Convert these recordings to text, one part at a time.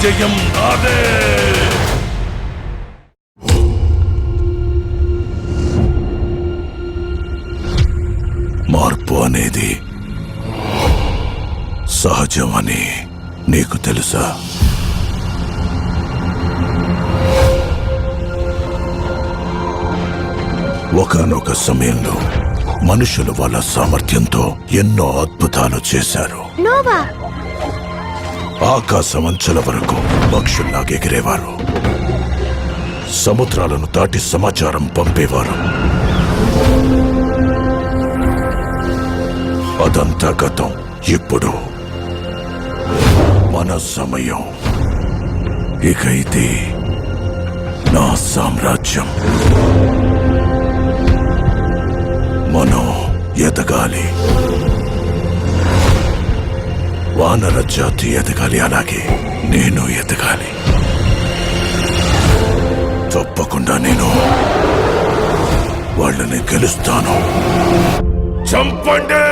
విజయం నాదే. మార్పు అనేది సహజమని నీకు తెలుసా? ఒకానొక సమయంలో మనుషులు వాళ్ళ సామర్థ్యంతో ఎన్నో అద్భుతాలు చేశారు. ఆకాశం అంచుల వరకు పక్షుల్లాగా ఎగిరేవారు, సముద్రాలను దాటి సమాచారం పంపేవారు. అదంతా గతం. ఇప్పుడు మన సమయం. ఇక ఇది నా సామ్రాజ్యం. మనం ఎదగాలి. వానర జాతి ఎదగాలి, అలాగే నేను ఎదగాలి. తప్పకుండా నేను వాళ్ళని గెలుస్తాను. చంపండి!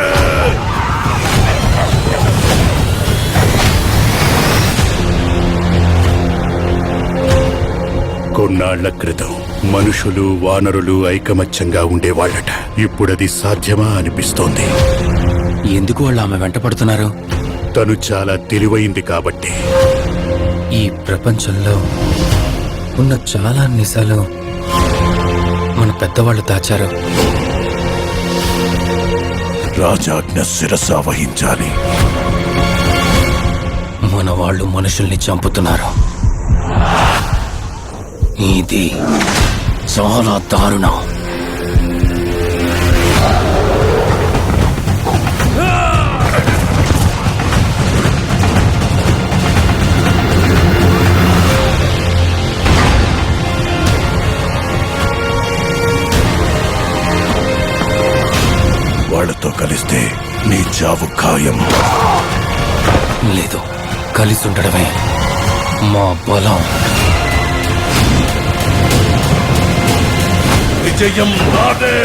కొన్నాళ్ల క్రితం మనుషులు వానరులు ఐకమత్యంగా ఉండేవాళ్లట. ఇప్పుడది సాధ్యమా అనిపిస్తోంది. ఎందుకు వాళ్ళు ఆమె వెంట పడుతున్నారు? తను చాలా తెలివైంది కాబట్టి. ఈ ప్రపంచంలో ఉన్న చాలా నిజాలు మన పెద్దవాళ్ళు దాచారు. రాజాజ్ఞ శిరస వహించాలి. మన వాళ్ళు మనుషుల్ని చంపుతున్నారు. ఇది చాలా దారుణం. వాళ్ళతో కలిస్తే నీ చావు ఖాయం. లేదు, కలిసి ఉండడమే మా బలం. విజయం నాదే.